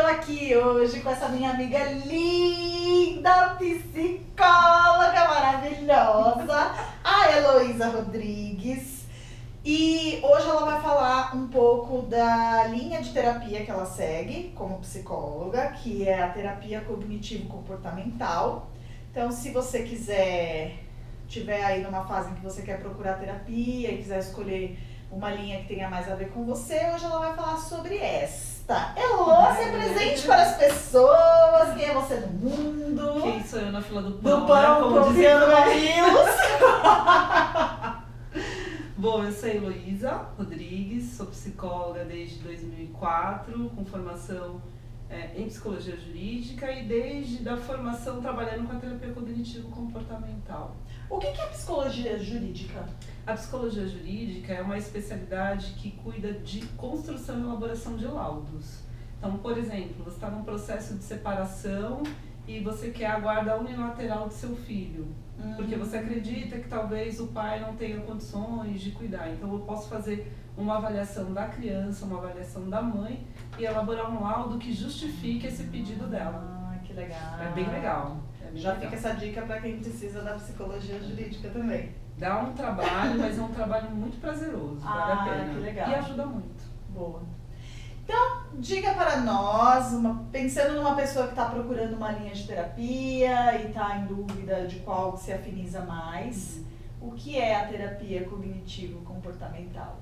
estou aqui hoje com essa minha amiga linda, psicóloga maravilhosa, a Heloísa Rodrigues. E hoje ela vai falar um pouco da linha de terapia que ela segue como psicóloga, que é a terapia cognitivo-comportamental. Então, se você tiver aí numa fase em que você quer procurar terapia e quiser escolher uma linha que tenha mais a ver com você, hoje ela vai falar sobre esta. Elô, se apresente para as pessoas, quem é você no mundo? Quem sou eu na fila do pão? Do pão, como confiando mamilos. Bom, eu sou a Heloísa Rodrigues, sou psicóloga desde 2004, com formação em psicologia jurídica e desde a formação trabalhando com a terapia cognitivo-comportamental. O que é psicologia jurídica? A psicologia jurídica é uma especialidade que cuida de construção e elaboração de laudos. Então, por exemplo, você está num processo de separação e você quer a guarda unilateral do seu filho, porque você acredita que talvez o pai não tenha condições de cuidar. Então, eu posso fazer uma avaliação da criança, uma avaliação da mãe e elaborar um laudo que justifique esse pedido dela. Ah, que legal. É bem legal. Já fica essa dica para quem precisa da psicologia jurídica também. Dá um trabalho, mas é um trabalho muito prazeroso, vale a pena. Que legal. E ajuda muito. Boa. Então, diga para nós, pensando numa pessoa que está procurando uma linha de terapia e está em dúvida de qual se afiniza mais, o que é a terapia cognitivo-comportamental?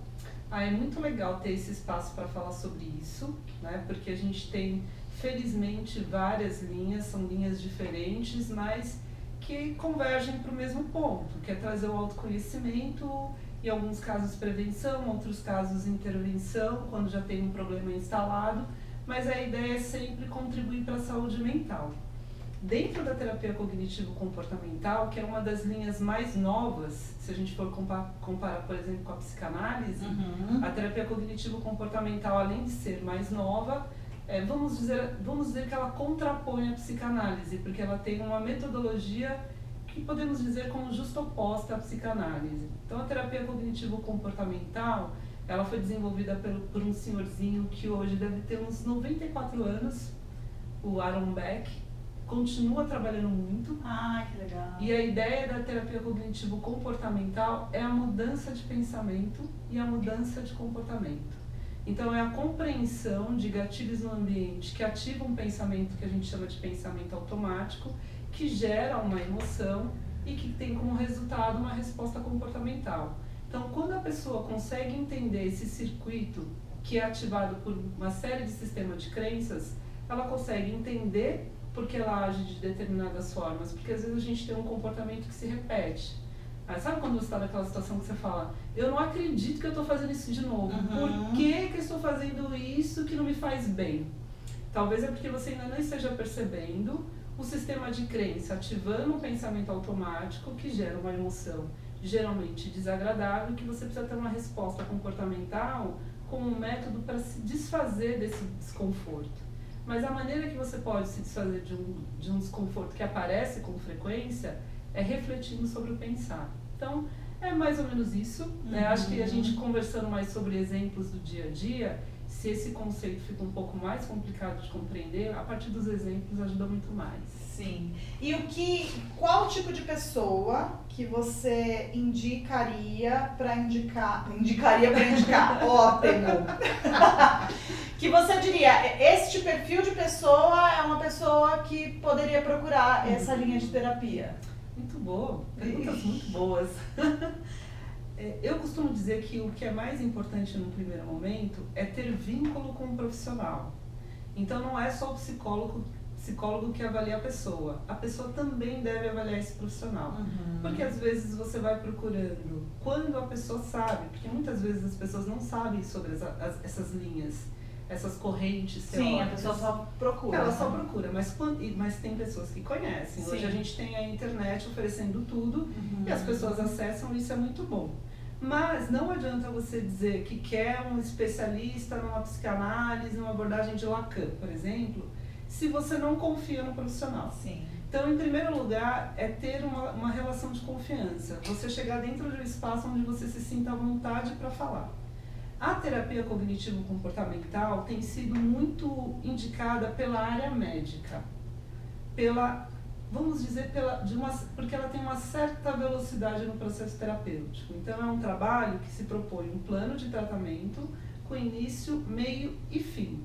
É muito legal ter esse espaço para falar sobre isso, né? Porque a gente tem, felizmente, várias linhas, são linhas diferentes, mas que convergem para o mesmo ponto, que é trazer o autoconhecimento, em alguns casos prevenção, outros casos intervenção, quando já tem um problema instalado, mas a ideia é sempre contribuir para a saúde mental. Dentro da terapia cognitivo-comportamental, que é uma das linhas mais novas, se a gente for comparar, por exemplo, com a psicanálise, a terapia cognitivo-comportamental, além de ser mais nova, vamos dizer que ela contrapõe a psicanálise, porque ela tem uma metodologia que podemos dizer como justo oposta à psicanálise. Então, a terapia cognitivo-comportamental, ela foi desenvolvida por um senhorzinho que hoje deve ter uns 94 anos, o Aaron Beck, continua trabalhando muito. Que legal. E a ideia da terapia cognitivo-comportamental é a mudança de pensamento e a mudança de comportamento. Então, é a compreensão de gatilhos no ambiente que ativam um pensamento que a gente chama de pensamento automático, que gera uma emoção e que tem como resultado uma resposta comportamental. Então, quando a pessoa consegue entender esse circuito que é ativado por uma série de sistemas de crenças, ela consegue entender por que ela age de determinadas formas, porque às vezes a gente tem um comportamento que se repete. Sabe quando você está naquela situação que você fala, eu não acredito que eu estou fazendo isso de novo, por que eu estou fazendo isso que não me faz bem? Talvez é porque você ainda não esteja percebendo o sistema de crença ativando um pensamento automático que gera uma emoção geralmente desagradável, que você precisa ter uma resposta comportamental como um método para se desfazer desse desconforto. Mas a maneira que você pode se desfazer de um desconforto que aparece com frequência é refletindo sobre o pensar. Então, é mais ou menos isso. Né? Acho que a gente conversando mais sobre exemplos do dia a dia, se esse conceito fica um pouco mais complicado de compreender, a partir dos exemplos ajuda muito mais. Sim. E qual tipo de pessoa que você indicaria para indicar? Ótimo! Que você diria, este perfil de pessoa é uma pessoa que poderia procurar essa linha de terapia? Muito boa, perguntas muito boas. Eu costumo dizer que o que é mais importante no primeiro momento é ter vínculo com o profissional. Então não é só o psicólogo que avalia a pessoa também deve avaliar esse profissional. Porque às vezes você vai procurando quando a pessoa sabe, porque muitas vezes as pessoas não sabem sobre essas linhas, essas correntes teóricas. Sim, a pessoa só procura. Ela só procura, mas tem pessoas que conhecem. Sim. Hoje a gente tem a internet oferecendo tudo e as pessoas acessam, isso é muito bom. Mas não adianta você dizer que quer um especialista numa psicanálise, numa abordagem de Lacan, por exemplo, se você não confia no profissional. Sim. Então, em primeiro lugar, é ter uma relação de confiança. Você chegar dentro de um espaço onde você se sinta à vontade para falar. A terapia cognitivo-comportamental tem sido muito indicada pela área médica, vamos dizer, porque ela tem uma certa velocidade no processo terapêutico. Então, é um trabalho que se propõe um plano de tratamento com início, meio e fim.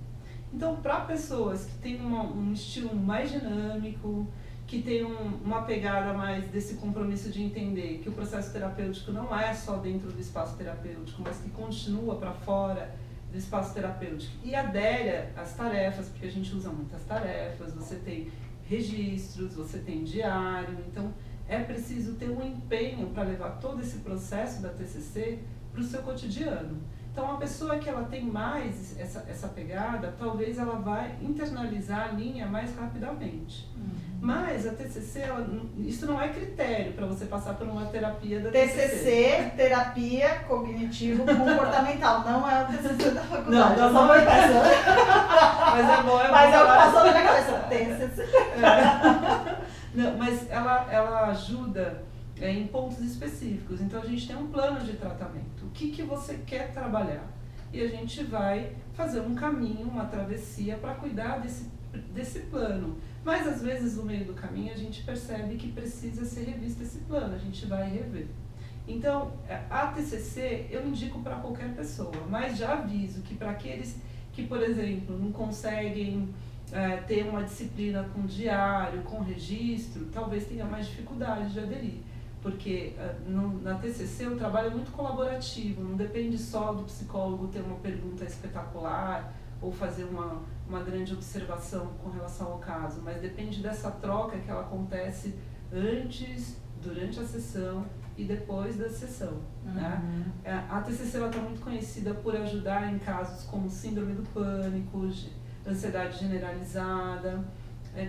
Então, para pessoas que têm um estilo mais dinâmico, que tem uma pegada mais desse compromisso de entender que o processo terapêutico não é só dentro do espaço terapêutico, mas que continua para fora do espaço terapêutico e adere às tarefas, porque a gente usa muitas tarefas, você tem registros, você tem diário, então é preciso ter um empenho para levar todo esse processo da TCC para o seu cotidiano. Então, a pessoa que ela tem mais essa pegada, talvez ela vai internalizar a linha mais rapidamente. Mas a TCC, isso não é critério para você passar por uma terapia da TCC. TCC, terapia cognitivo-comportamental, não é o TCC da faculdade. Não é essa. Mas é bom. Mas é o que passou na minha cabeça, TCC. Não, mas ela ajuda em pontos específicos. Então, a gente tem um plano de tratamento. O que você quer trabalhar? E a gente vai fazer um caminho, uma travessia para cuidar desse plano. Mas, às vezes, no meio do caminho, a gente percebe que precisa ser revisto esse plano. A gente vai rever. Então, a TCC eu indico para qualquer pessoa, mas já aviso que para aqueles que, por exemplo, não conseguem ter uma disciplina com diário, com registro, talvez tenha mais dificuldade de aderir. Porque na TCC o trabalho é muito colaborativo, não depende só do psicólogo ter uma pergunta espetacular ou fazer uma grande observação com relação ao caso, mas depende dessa troca que ela acontece antes, durante a sessão e depois da sessão. Né? A TCC está muito conhecida por ajudar em casos como síndrome do pânico, ansiedade generalizada,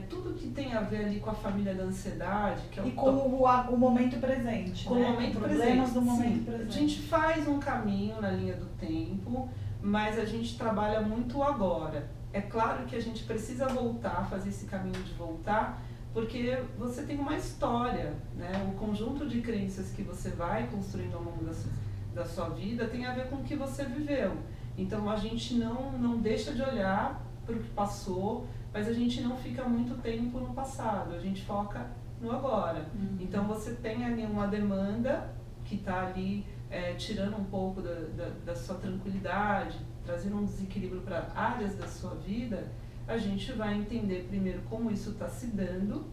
tudo que tem a ver ali com a família da ansiedade. Que é com o momento presente. Com né? o momento Problemas presente. do momento Sim. presente. A gente faz um caminho na linha do tempo, mas a gente trabalha muito agora. É claro que a gente precisa voltar, fazer esse caminho de voltar, porque você tem uma história, né? O conjunto de crenças que você vai construindo ao longo da sua vida tem a ver com o que você viveu. Então a gente não deixa de olhar para o que passou, mas a gente não fica muito tempo no passado, a gente foca no agora. Então você tem ali uma demanda que está ali tirando um pouco da sua tranquilidade, trazendo um desequilíbrio para áreas da sua vida. A gente vai entender primeiro como isso está se dando,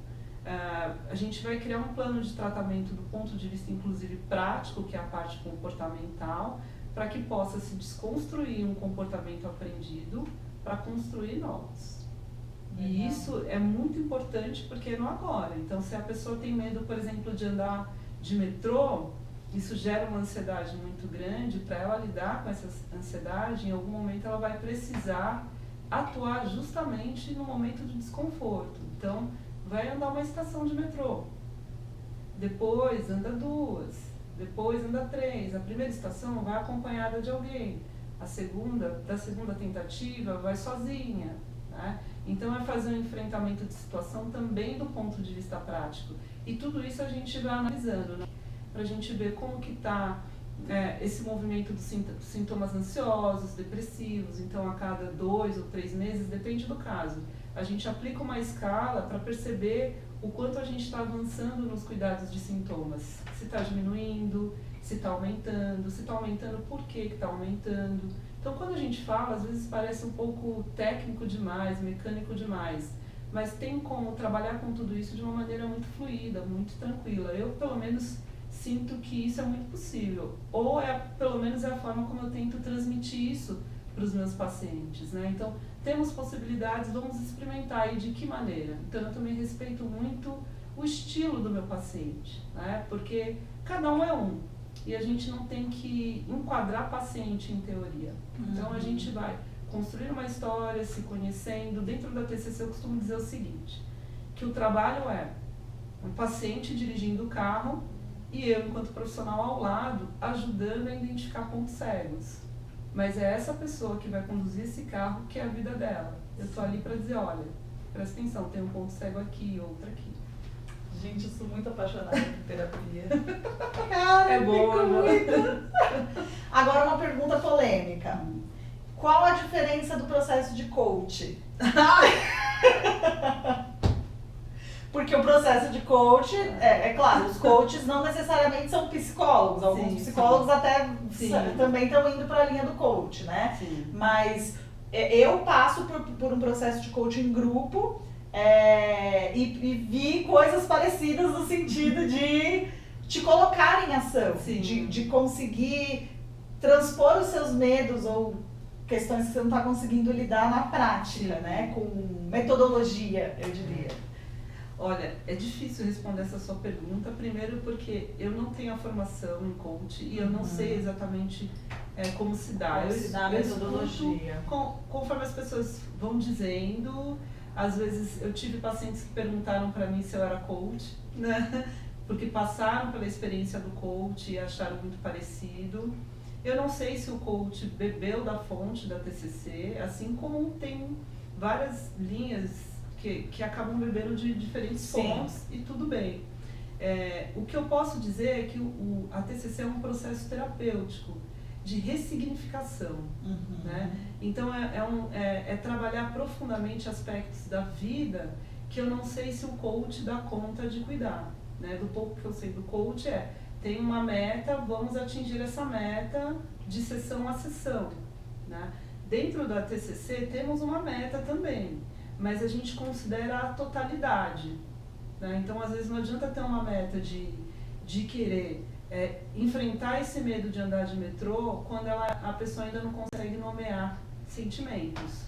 a gente vai criar um plano de tratamento do ponto de vista inclusive prático, que é a parte comportamental, para que possa se desconstruir um comportamento aprendido para construir novos. E isso é muito importante porque é no agora. Então, se a pessoa tem medo, por exemplo, de andar de metrô, isso gera uma ansiedade muito grande. Para ela lidar com essa ansiedade, em algum momento ela vai precisar atuar justamente no momento de desconforto. Então, vai andar uma estação de metrô, depois anda 2, depois anda 3. A primeira estação vai acompanhada de alguém, da segunda tentativa vai sozinha, né? Então é fazer um enfrentamento de situação também do ponto de vista prático. E tudo isso a gente vai analisando, né? Para a gente ver como que está esse movimento dos sintomas ansiosos, depressivos. Então a cada 2 ou 3 meses, depende do caso, a gente aplica uma escala para perceber o quanto a gente está avançando nos cuidados de sintomas. Se está diminuindo, se está aumentando, por que está aumentando. Então, quando a gente fala, às vezes parece um pouco técnico demais, mecânico demais, mas tem como trabalhar com tudo isso de uma maneira muito fluida, muito tranquila. Eu, pelo menos, sinto que isso é muito possível. Ou, pelo menos, é a forma como eu tento transmitir isso para os meus pacientes, né? Então, temos possibilidades, vamos experimentar aí de que maneira. Então, eu também respeito muito o estilo do meu paciente, né? Porque cada um é um. E a gente não tem que enquadrar paciente em teoria. Então a gente vai construir uma história, se conhecendo. Dentro da TCC eu costumo dizer o seguinte, que o trabalho é um paciente dirigindo o carro e eu, enquanto profissional ao lado, ajudando a identificar pontos cegos. Mas é essa pessoa que vai conduzir esse carro que é a vida dela. Eu estou ali para dizer, olha, presta atenção, tem um ponto cego aqui, outro aqui. Gente, eu sou muito apaixonada por terapia. Cara, É boa, muito. Agora uma pergunta polêmica. Qual a diferença do processo de coach? Porque o processo de coach, é claro, os coaches não necessariamente são psicólogos. Alguns Sim, psicólogos sim. até Sim. também estão indo para a linha do coach, né? Sim. Mas eu passo por um processo de coaching em grupo e vi coisas parecidas no sentido de te colocar em ação, Sim. de conseguir transpor os seus medos ou questões que você não está conseguindo lidar na prática, Sim. né? Com metodologia, eu diria. Olha, é difícil responder essa sua pergunta, primeiro porque eu não tenho a formação em coach e eu não sei exatamente como se dá. Como se dá a metodologia. Conforme as pessoas vão dizendo, às vezes eu tive pacientes que perguntaram para mim se eu era coach, né? Porque passaram pela experiência do coach e acharam muito parecido. Eu não sei se o coach bebeu da fonte da TCC, assim como tem várias linhas que acabam bebendo de diferentes fontes e tudo bem. O que eu posso dizer é que a TCC é um processo terapêutico de ressignificação, né? Então é trabalhar profundamente aspectos da vida que eu não sei se o coach dá conta de cuidar, né? Do pouco que eu sei do coach tem uma meta, vamos atingir essa meta de sessão a sessão, né? Dentro da TCC temos uma meta também, mas a gente considera a totalidade, né? Então às vezes não adianta ter uma meta de querer enfrentar esse medo de andar de metrô quando a pessoa ainda não consegue nomear sentimentos.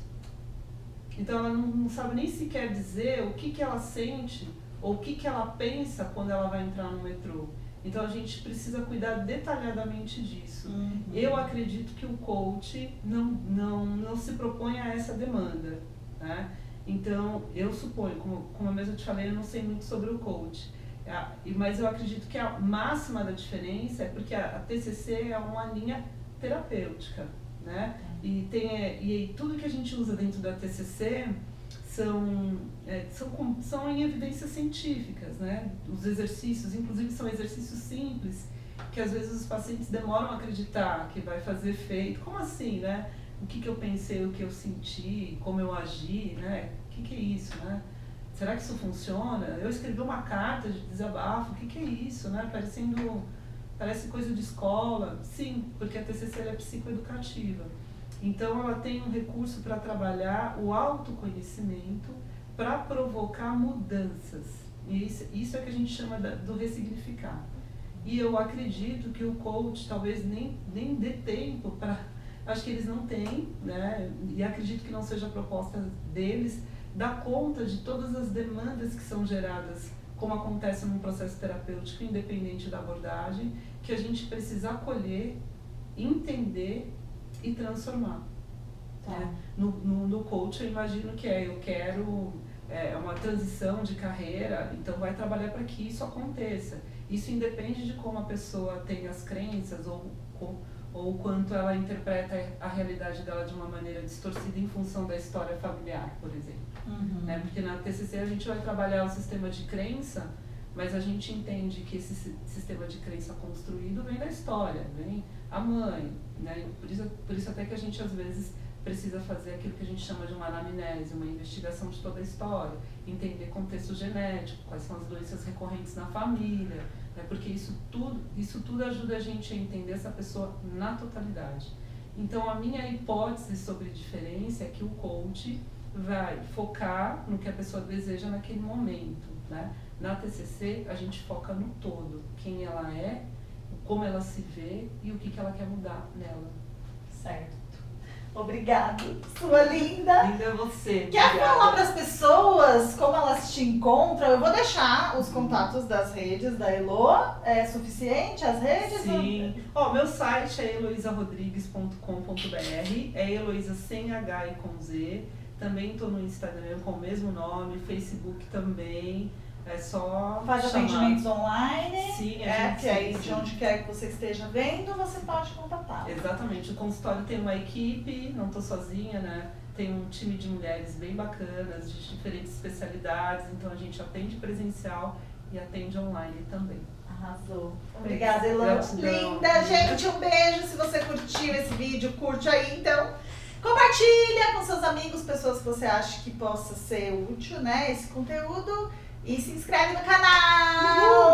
Então ela não sabe nem sequer dizer o que ela sente ou o que ela pensa quando ela vai entrar no metrô. Então a gente precisa cuidar detalhadamente disso. Eu acredito que o coach não se propõe a essa demanda, né? Então eu suponho, como eu mesmo te falei, eu não sei muito sobre o coach, mas eu acredito que a máxima da diferença é porque a TCC é uma linha terapêutica, né? E tudo que a gente usa dentro da TCC são em evidências científicas, né? Os exercícios, inclusive, são exercícios simples, que às vezes os pacientes demoram a acreditar que vai fazer efeito. Como assim, né? O que eu pensei, o que eu senti, como eu agi, né? O que é isso, né? Será que isso funciona? Eu escrevi uma carta de desabafo, o que é isso, né? Parece coisa de escola. Sim, porque a TCC é psicoeducativa. Então ela tem um recurso para trabalhar o autoconhecimento, para provocar mudanças. E isso é que a gente chama do ressignificar. E eu acredito que o coach talvez nem dê tempo para... Acho que eles não têm, né? E acredito que não seja a proposta deles dar conta de todas as demandas que são geradas, como acontece num processo terapêutico, independente da abordagem, que a gente precisa acolher, entender e transformar. No coach eu imagino que eu quero uma transição de carreira, então vai trabalhar para que isso aconteça. Isso independe de como a pessoa tem as crenças ou quanto ela interpreta a realidade dela de uma maneira distorcida em função da história familiar, por exemplo. Né? Porque na TCC a gente vai trabalhar o sistema de crença, mas a gente entende que esse sistema de crença construído vem da história, vem a mãe, né? Por isso até que a gente às vezes precisa fazer aquilo que a gente chama de uma anamnese, uma investigação de toda a história, entender contexto genético, quais são as doenças recorrentes na família, né? Porque isso tudo ajuda a gente a entender essa pessoa na totalidade. Então a minha hipótese sobre diferença é que o coach vai focar no que a pessoa deseja naquele momento, né? Na TCC a gente foca no todo, quem ela é, como ela se vê e o que ela quer mudar nela. Certo. Obrigada, sua linda. Linda é você. Quer obrigada. falar para as pessoas como elas te encontram? Eu vou deixar os contatos das redes da Elo. É suficiente as redes? Sim. Meu site é eloisarodrigues.com.br. É Heloísa sem H e com Z. Também estou no Instagram com o mesmo nome, Facebook também. É só Faz chamar. atendimentos online. Sim, Que aí de onde quer que você esteja vendo, você pode contatar. Exatamente. O consultório tem uma equipe, não estou sozinha, né? Tem um time de mulheres bem bacanas, de diferentes especialidades, então a gente atende presencial e atende online também. Arrasou. Obrigada, Elô. Gratidão. Linda, gente. Um beijo. Se você curtiu esse vídeo, curte aí, então. Compartilha com seus amigos, pessoas que você acha que possa ser útil, né? Esse conteúdo. E se inscreve no canal.